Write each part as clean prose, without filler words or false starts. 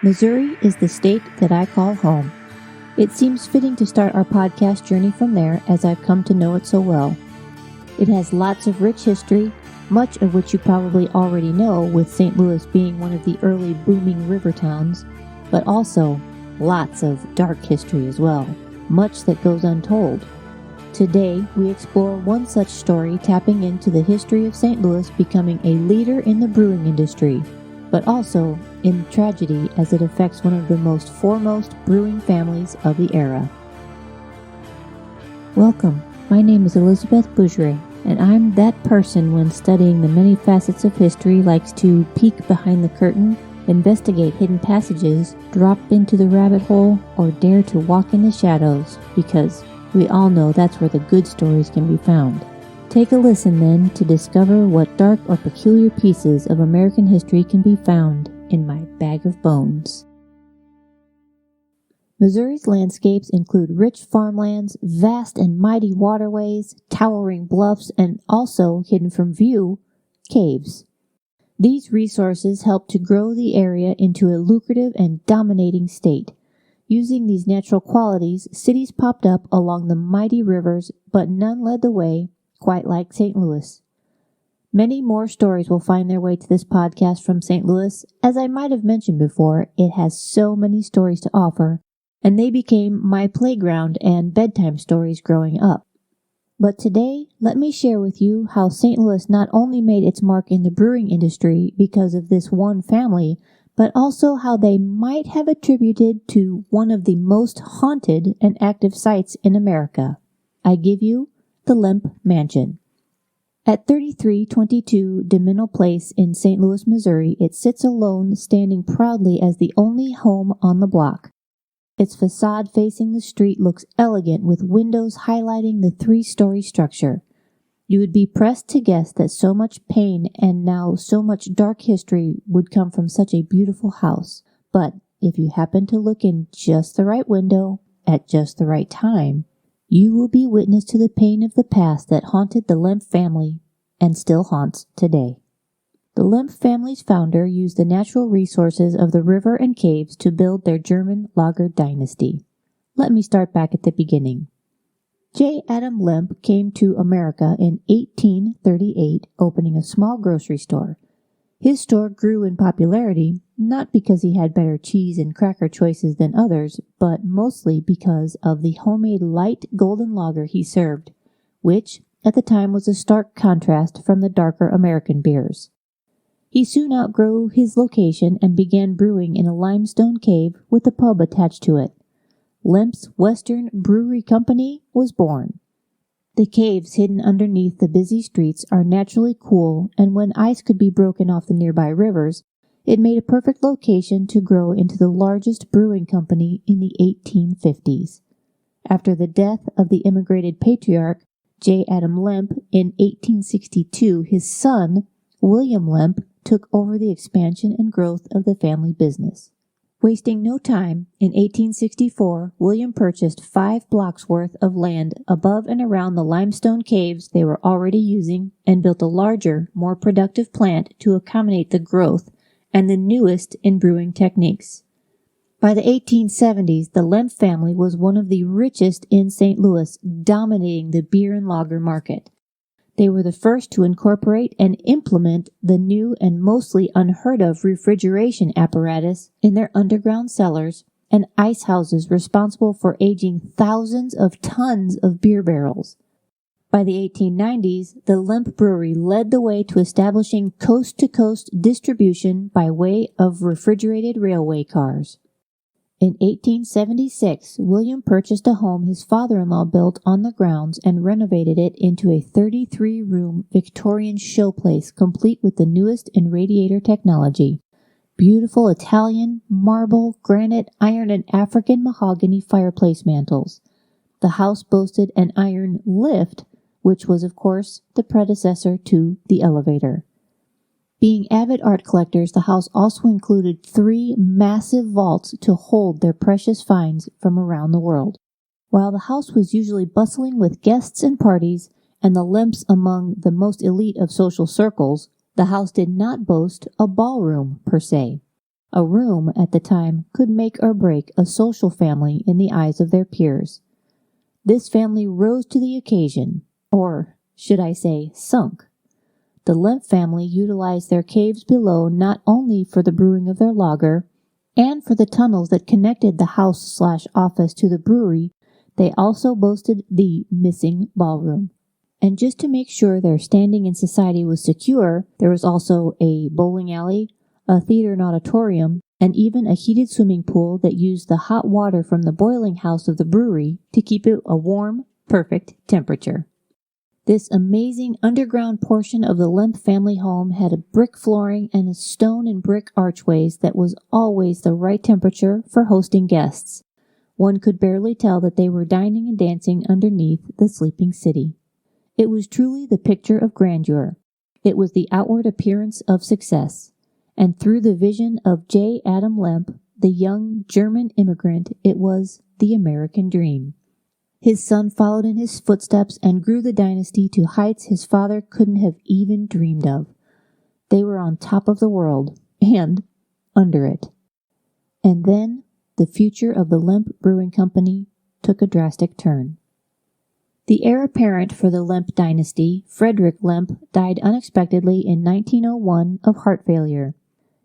Missouri is the state that I call home. It seems fitting to start our podcast journey from there as I've come to know it so well. It has lots of rich history, much of which you probably already know, with St. Louis being one of the early booming river towns, but also lots of dark history as well, much that goes untold. Today, we explore one such story tapping into the history of St. Louis becoming a leader in the brewing industry, but also in tragedy as it affects one of the most foremost brewing families of the era. Welcome, my name is Elizabeth Bougeret, and I'm that person when studying the many facets of history likes to peek behind the curtain, investigate hidden passages, drop into the rabbit hole, or dare to walk in the shadows, because we all know that's where the good stories can be found. Take a listen then to discover what dark or peculiar pieces of American history can be found in my bag of bones. Missouri's landscapes include rich farmlands, vast and mighty waterways, towering bluffs, and also, hidden from view, caves. These resources help to grow the area into a lucrative and dominating state. Using these natural qualities, cities popped up along the mighty rivers, but none led the way, quite like St. Louis. Many more stories will find their way to this podcast from St. Louis. As I might have mentioned before, it has so many stories to offer, and they became my playground and bedtime stories growing up. But today, let me share with you how St. Louis not only made its mark in the brewing industry because of this one family, but also how they might have attributed to one of the most haunted and active sites in America. I give you the Lemp Mansion. At 3322 Demenil Place in St. Louis, Missouri, it sits alone, standing proudly as the only home on the block. Its facade facing the street looks elegant with windows highlighting the three-story structure. You would be pressed to guess that so much pain and now so much dark history would come from such a beautiful house. But if you happen to look in just the right window at just the right time, you will be witness to the pain of the past that haunted the Lemp family and still haunts today. The Lemp family's founder used the natural resources of the river and caves to build their German lager dynasty. Let me start back at the beginning. J. Adam Lemp came to America in 1838, opening a small grocery store. His store grew in popularity, not because he had better cheese and cracker choices than others, but mostly because of the homemade light golden lager he served, which at the time was a stark contrast from the darker American beers. He soon outgrew his location and began brewing in a limestone cave with a pub attached to it. Lemp's Western Brewery Company was born. The caves hidden underneath the busy streets are naturally cool, and when ice could be broken off the nearby rivers, it made a perfect location to grow into the largest brewing company in the 1850s. After the death of the immigrated patriarch, J. Adam Lemp, in 1862, his son, William Lemp, took over the expansion and growth of the family business. Wasting no time, in 1864, William purchased 5 blocks worth of land above and around the limestone caves they were already using and built a larger, more productive plant to accommodate the growth and the newest in brewing techniques. By the 1870s, the Lemp family was one of the richest in St. Louis, dominating the beer and lager market. They were the first to incorporate and implement the new and mostly unheard of refrigeration apparatus in their underground cellars and ice houses responsible for aging thousands of tons of beer barrels. By the 1890s, the Lemp Brewery led the way to establishing coast-to-coast distribution by way of refrigerated railway cars. In 1876, William purchased a home his father-in-law built on the grounds and renovated it into a 33-room Victorian showplace complete with the newest in radiator technology. Beautiful Italian, marble, granite, iron, and African mahogany fireplace mantels. The house boasted an iron lift, which was, of course, the predecessor to the elevator. Being avid art collectors, the house also included 3 massive vaults to hold their precious finds from around the world. While the house was usually bustling with guests and parties, and the Lemps among the most elite of social circles, the house did not boast a ballroom per se. A room at the time could make or break a social family in the eyes of their peers. This family rose to the occasion, or should I say, sunk. The Lemp family utilized their caves below not only for the brewing of their lager, and for the tunnels that connected the house/office to the brewery. They also boasted the missing ballroom. And just to make sure their standing in society was secure, there was also a bowling alley, a theater and auditorium, and even a heated swimming pool that used the hot water from the boiling house of the brewery to keep it a warm, perfect temperature. This amazing underground portion of the Lemp family home had a brick flooring and a stone and brick archways that was always the right temperature for hosting guests. One could barely tell that they were dining and dancing underneath the sleeping city. It was truly the picture of grandeur. It was the outward appearance of success. And through the vision of J. Adam Lemp, the young German immigrant, it was the American dream. His son followed in his footsteps and grew the dynasty to heights his father couldn't have even dreamed of. They were on top of the world, and under it. And then the future of the Lemp Brewing Company took a drastic turn. The heir apparent for the Lemp dynasty, Frederick Lemp, died unexpectedly in 1901 of heart failure.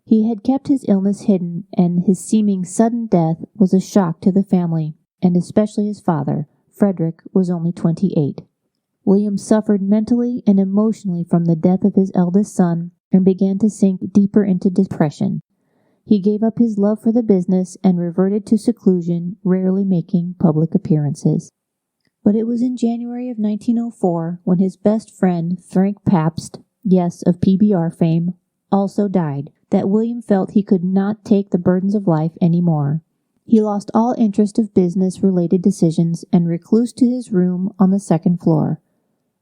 He had kept his illness hidden, and his seeming sudden death was a shock to the family, and especially his father. Frederick was only 28. William suffered mentally and emotionally from the death of his eldest son and began to sink deeper into depression. He gave up his love for the business and reverted to seclusion, rarely making public appearances. But it was in January of 1904 when his best friend, Frank Pabst, yes, of PBR fame, also died, that William felt he could not take the burdens of life anymore. He lost all interest of business-related decisions and reclused to his room on the second floor.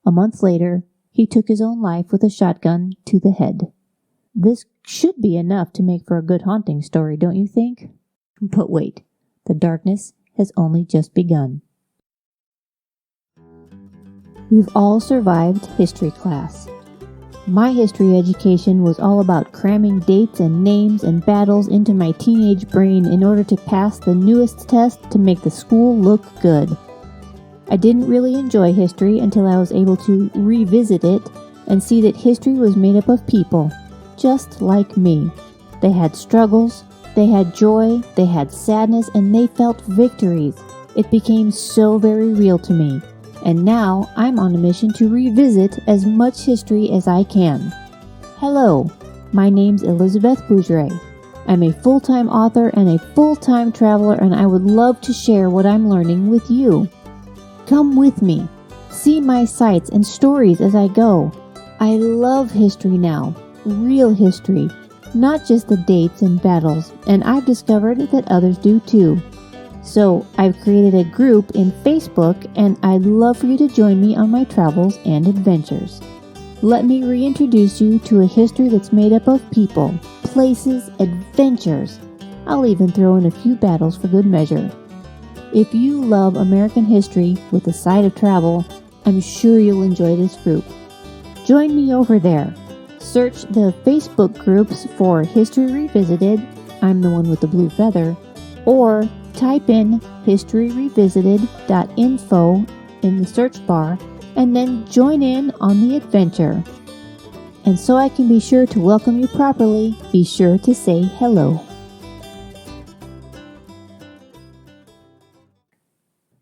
A month later, he took his own life with a shotgun to the head. This should be enough to make for a good haunting story, don't you think? But wait, the darkness has only just begun. We've all survived history class. My history education was all about cramming dates and names and battles into my teenage brain in order to pass the newest test to make the school look good. I didn't really enjoy history until I was able to revisit it and see that history was made up of people, just like me. They had struggles, they had joy, they had sadness, and they felt victories. It became so very real to me. And now I'm on a mission to revisit as much history as I can. Hello, my name's Elizabeth Bougeret. I'm a full-time author and a full-time traveler, and I would love to share what I'm learning with you. Come with me. See my sights and stories as I go. I love history now, real history, not just the dates and battles, and I've discovered that others do too. So I've created a group in Facebook, and I'd love for you to join me on my travels and adventures. Let me reintroduce you to a history that's made up of people, places, adventures. I'll even throw in a few battles for good measure. If you love American history with a side of travel, I'm sure you'll enjoy this group. Join me over there. Search the Facebook groups for History Revisited, I'm the one with the blue feather, or type in historyrevisited.info in the search bar and then join in on the adventure. And so I can be sure to welcome you properly, be sure to say hello.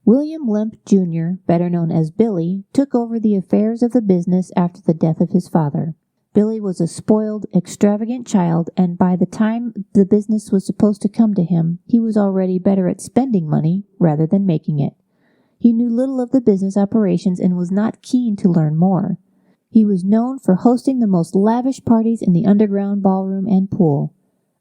William Lemp Jr., better known as Billy, took over the affairs of the business after the death of his father. Billy was a spoiled, extravagant child, and by the time the business was supposed to come to him, he was already better at spending money rather than making it. He knew little of the business operations and was not keen to learn more. He was known for hosting the most lavish parties in the underground ballroom and pool.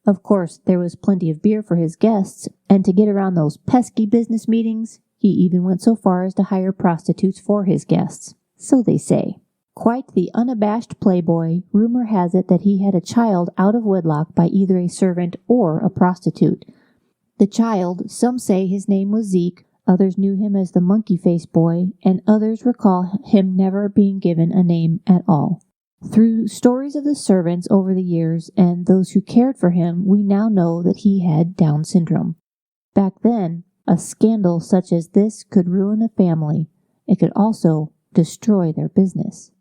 Of course, there was plenty of beer for his guests, and to get around those pesky business meetings, he even went so far as to hire prostitutes for his guests. So they say. Quite the unabashed playboy, rumor has it that he had a child out of wedlock by either a servant or a prostitute. The child, some say his name was Zeke, others knew him as the monkey-faced boy, and others recall him never being given a name at all. Through stories of the servants over the years and those who cared for him, we now know that he had Down syndrome. Back then, a scandal such as this could ruin a family. It could also destroy their business.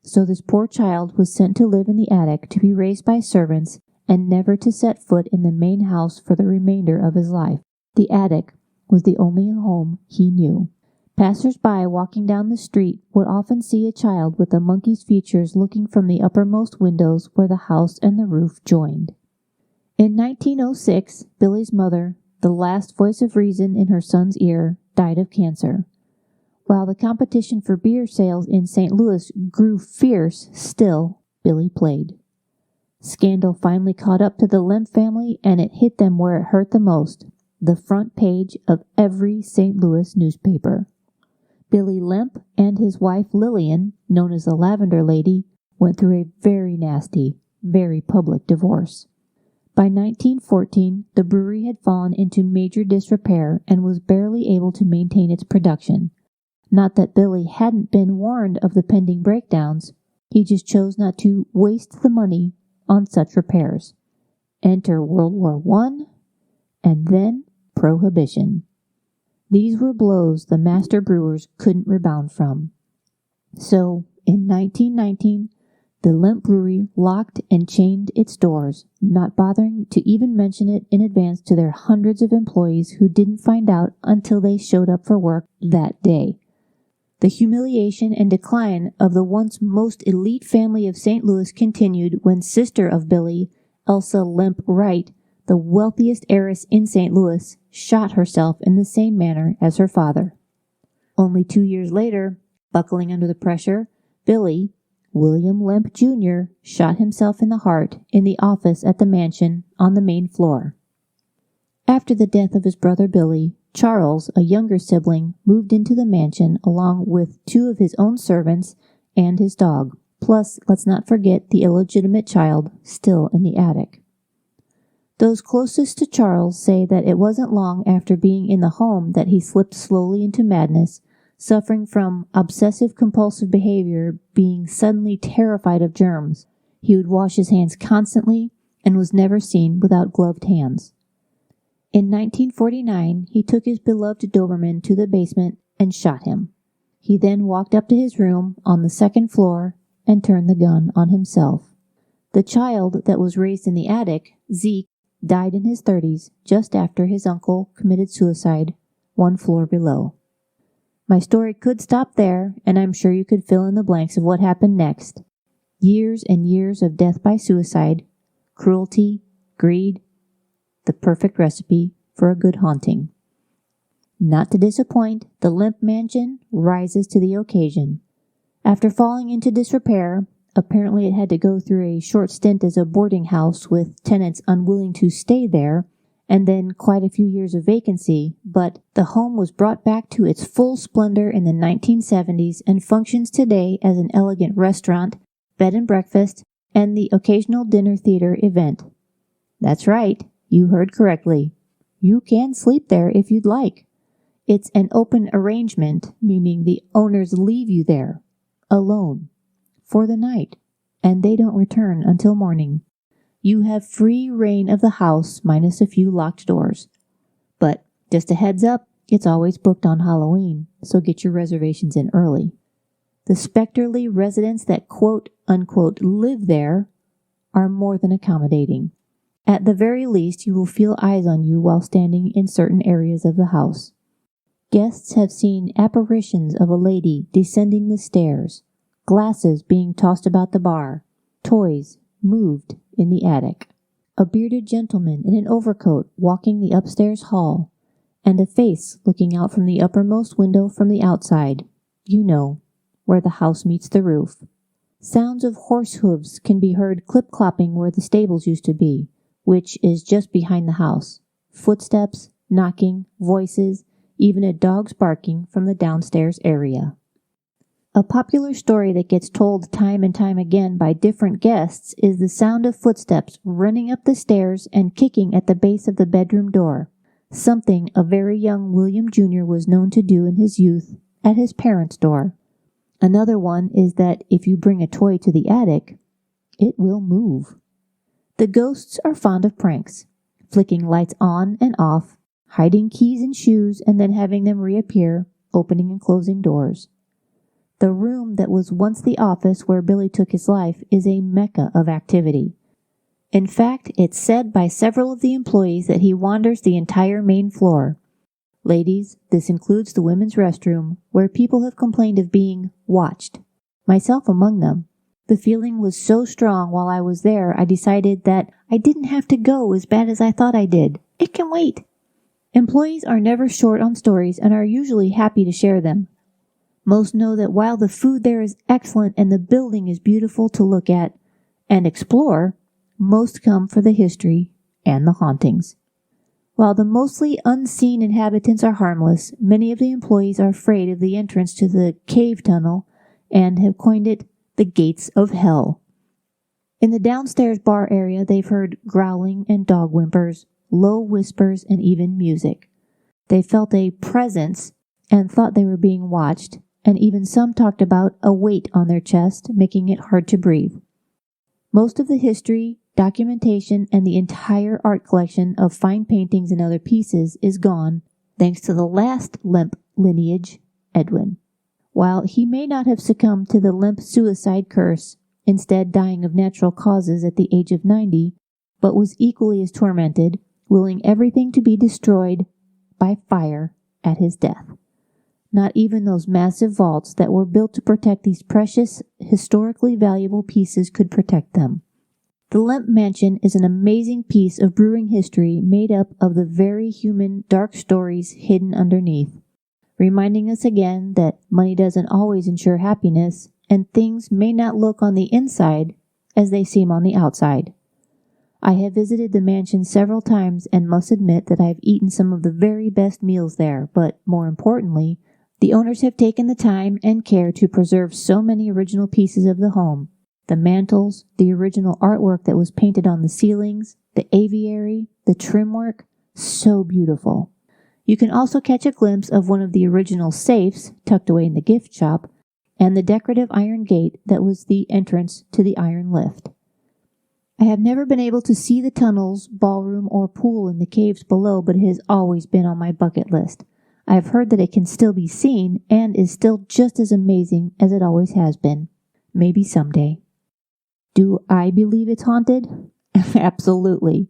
So this poor child was sent to live in the attic to be raised by servants and never to set foot in the main house for the remainder of his life. The attic was the only home he knew. Passers-by walking down the street would often see a child with a monkey's features looking from the uppermost windows where the house and the roof joined. In 1906, Billy's mother, the last voice of reason in her son's ear, died of cancer. While the competition for beer sales in St. Louis grew fierce, still, Billy played. Scandal finally caught up to the Lemp family, and it hit them where it hurt the most, the front page of every St. Louis newspaper. Billy Lemp and his wife Lillian, known as the Lavender Lady, went through a very nasty, very public divorce. By 1914, the brewery had fallen into major disrepair and was barely able to maintain its production. Not that Billy hadn't been warned of the pending breakdowns, he just chose not to waste the money on such repairs. Enter World War I, and then Prohibition. These were blows the master brewers couldn't rebound from. So, in 1919, the Lemp Brewery locked and chained its doors, not bothering to even mention it in advance to their hundreds of employees who didn't find out until they showed up for work that day. The humiliation and decline of the once most elite family of St. Louis continued when sister of Billy, Elsa Lemp Wright, the wealthiest heiress in St. Louis, shot herself in the same manner as her father. Only 2 years later, buckling under the pressure, Billy, William Lemp Jr., shot himself in the heart in the office at the mansion on the main floor. After the death of his brother Billy, Charles, a younger sibling, moved into the mansion along with 2 of his own servants and his dog. Plus, let's not forget the illegitimate child still in the attic. Those closest to Charles say that it wasn't long after being in the home that he slipped slowly into madness, suffering from obsessive-compulsive behavior, being suddenly terrified of germs. He would wash his hands constantly and was never seen without gloved hands. In 1949, he took his beloved Doberman to the basement and shot him. He then walked up to his room on the 2nd floor and turned the gun on himself. The child that was raised in the attic, Zeke, died in his 30s just after his uncle committed suicide 1 floor below. My story could stop there, and I'm sure you could fill in the blanks of what happened next. Years and years of death by suicide, cruelty, greed, the perfect recipe for a good haunting. Not to disappoint, the Lemp Mansion rises to the occasion. After falling into disrepair, apparently it had to go through a short stint as a boarding house with tenants unwilling to stay there, and then quite a few years of vacancy, but the home was brought back to its full splendor in the 1970s and functions today as an elegant restaurant, bed and breakfast, and the occasional dinner theater event. That's right. You heard correctly. You can sleep there if you'd like. It's an open arrangement, meaning the owners leave you there, alone, for the night, and they don't return until morning. You have free reign of the house minus a few locked doors. But, just a heads up, it's always booked on Halloween, so get your reservations in early. The specterly residents that quote-unquote live there are more than accommodating. At the very least, you will feel eyes on you while standing in certain areas of the house. Guests have seen apparitions of a lady descending the stairs, glasses being tossed about the bar, toys moved in the attic, a bearded gentleman in an overcoat walking the upstairs hall, and a face looking out from the uppermost window from the outside, you know, where the house meets the roof. Sounds of horse hooves can be heard clip-clopping where the stables used to be, which is just behind the house. Footsteps, knocking, voices, even a dog's barking from the downstairs area. A popular story that gets told time and time again by different guests is the sound of footsteps running up the stairs and kicking at the base of the bedroom door, something a very young William Jr. was known to do in his youth at his parents' door. Another one is that if you bring a toy to the attic, it will move. The ghosts are fond of pranks, flicking lights on and off, hiding keys and shoes, and then having them reappear, opening and closing doors. The room that was once the office where Billy took his life is a mecca of activity. In fact, it's said by several of the employees that he wanders the entire main floor. Ladies, this includes the women's restroom, where people have complained of being watched, myself among them. The feeling was so strong while I was there, I decided that I didn't have to go as bad as I thought I did. It can wait. Employees are never short on stories and are usually happy to share them. Most know that while the food there is excellent and the building is beautiful to look at and explore, most come for the history and the hauntings. While the mostly unseen inhabitants are harmless, many of the employees are afraid of the entrance to the cave tunnel and have coined it the gates of hell. In the downstairs bar area, they've heard growling and dog whimpers, low whispers, and even music. They felt a presence and thought they were being watched, and even some talked about a weight on their chest, making it hard to breathe. Most of the history, documentation, and the entire art collection of fine paintings and other pieces is gone, thanks to the last Lemp lineage, Edwin. While he may not have succumbed to the Lemp suicide curse, instead dying of natural causes at the age of 90, but was equally as tormented, willing everything to be destroyed by fire at his death. Not even those massive vaults that were built to protect these precious, historically valuable pieces could protect them. The Lemp Mansion is an amazing piece of brewing history made up of the very human, dark stories hidden underneath, reminding us again that money doesn't always ensure happiness, and things may not look on the inside as they seem on the outside. I have visited the mansion several times and must admit that I have eaten some of the very best meals there, but more importantly, the owners have taken the time and care to preserve so many original pieces of the home. The mantels, the original artwork that was painted on the ceilings, the aviary, the trim work, so beautiful. You can also catch a glimpse of one of the original safes tucked away in the gift shop and the decorative iron gate that was the entrance to the iron lift. I have never been able to see the tunnels, ballroom, or pool in the caves below, but it has always been on my bucket list. I have heard that it can still be seen and is still just as amazing as it always has been. Maybe someday. Do I believe it's haunted? Absolutely.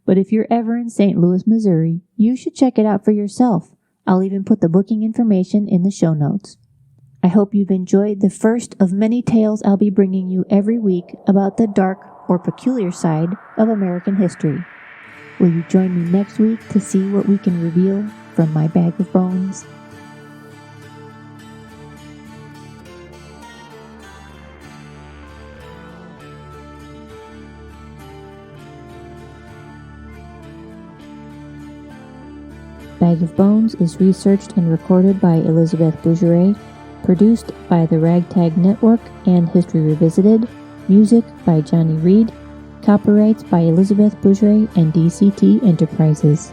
But if you're ever in St. Louis, Missouri, you should check it out for yourself. I'll even put the booking information in the show notes. I hope you've enjoyed the first of many tales I'll be bringing you every week about the dark or peculiar side of American history. Will you join me next week to see what we can reveal from my bag of bones? Bag of Bones is researched and recorded by Elizabeth Bougeret, produced by the Ragtag Network and History Revisited, music by Johnny Reed, copyrights by Elizabeth Bougeret and DCT Enterprises.